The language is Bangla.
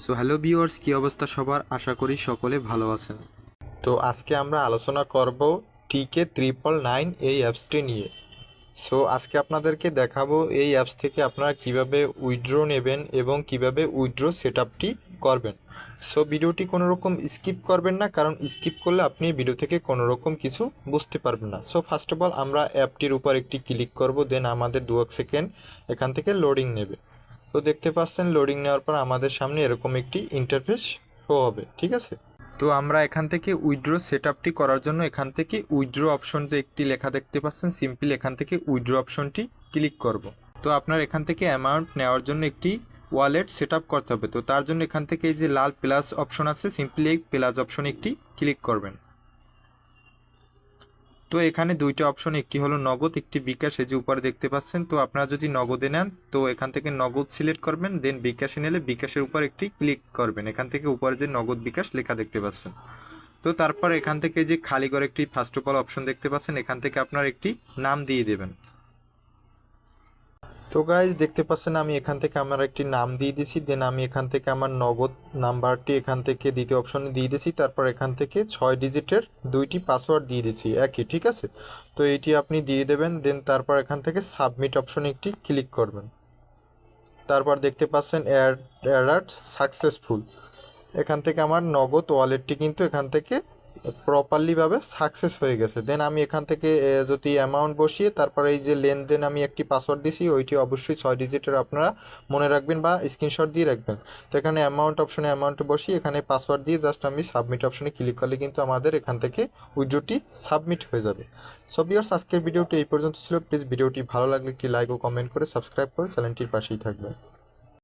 সো হ্যালো ভিউয়ার্স, কী অবস্থা সবার? আশা করি সকলে ভালো আছেন। তো আজকে আমরা আলোচনা করব TK999 এই অ্যাপসটি নিয়ে। সো আজকে আপনাদেরকে দেখাবো এই অ্যাপস থেকে আপনারা কিভাবে উইথড্র নেবেন এবং কিভাবে উইথড্র সেটআপটি করবেন। সো ভিডিওটি কোনো রকম স্কিপ করবেন না, কারণ স্কিপ করলে আপনি ভিডিও থেকে কোনো রকম কিছু বুঝতে পারবেন না। সো ফার্স্ট অফ অল আমরা অ্যাপটির উপর একটি ক্লিক করব, দেন আমাদের 2 সেকেন্ড এখান থেকে লোডিং নেবে। তো দেখতে পাচ্ছেন লোডিং নেওয়ার পর আমাদের সামনে এরকম একটি ইন্টারফেস শো হবে, ঠিক আছে। তো আমরা এখান থেকে উইথড্র সেটআপটি করার জন্য এখান থেকে উইথড্র অপশন যে একটি লেখা দেখতে পাচ্ছেন, সিম্পলি এখান থেকে উইথড্র অপশনটি ক্লিক করব। তো আপনার এখান থেকে অ্যামাউন্ট নেওয়ার জন্য একটি ওয়ালেট সেটআপ করতে হবে। তো তার জন্য এখান থেকে এই যে লাল প্লাস অপশন আছে, সিম্পলি এই প্লাস অপশনে একটি ক্লিক করবেন। তো এখানে দুইটা অপশন, একটি হলো নগদ, একটি বিকাশ, এই যে উপরে দেখতে পাচ্ছেন। তো আপনারা যদি নগদে নেন তো এখান থেকে নগদ সিলেক্ট করবেন, দেন বিকাশে নিলে বিকাশের উপর একটি ক্লিক করবেন। এখান থেকে উপরে যে নগদ বিকাশ লেখা দেখতে পাচ্ছেন। তো তারপর এখান থেকে যে খালি করে একটি ফার্স্ট অফ অল অপশন দেখতে পাচ্ছেন, এখান থেকে আপনার একটি নাম দিয়ে দেবেন। তো গাইজ দেখতে পাচ্ছেন আমি এখান থেকে আমার একটি নাম দিয়ে দিয়েছি, দেন আমি এখান থেকে আমার নগদ নাম্বারটি এখান থেকে দ্বিতীয় অপশনে দিয়ে দিয়েছি। তারপর এখান থেকে 6 ডিজিটের 2টি পাসওয়ার্ড দিয়ে দিচ্ছি একই, ঠিক আছে। তো এইটি আপনি দিয়ে দেবেন, দেন তারপর এখান থেকে সাবমিট অপশনে একটি ক্লিক করবেন। তারপর দেখতে পাচ্ছেন অ্যালার্ট সাকসেসফুল। এখান থেকে আমার নগদ ওয়ালেটটি কিন্তু এখান থেকে প্রপারলিভাবে সাকসেস হয়ে গেছে। দেন আমি এখান থেকে যদি অ্যামাউন্ট বসিয়ে তারপর এই যে লেনদেন আমি একটি পাসওয়ার্ড দিছি, ওইটি অবশ্যই 6 ডিজিটের আপনারা মনে রাখবেন বা স্ক্রিনশট দিয়ে রাখবেন। তো এখানে অ্যামাউন্ট অপশনে অ্যামাউন্ট বসিয়ে এখানে পাসওয়ার্ড দিয়ে জাস্ট আমি সাবমিট অপশনে ক্লিক করলে কিন্তু আমাদের এখান থেকে উইথড্রটি সাবমিট হয়ে যাবে। সো ভিউয়ার্স, আজকের ভিডিওটি এই পর্যন্ত ছিল। প্লিজ ভিডিওটি ভালো লাগলে একটি লাইক ও কমেন্ট করে সাবস্ক্রাইব করে চ্যানেলটির পাশেই থাকবেন।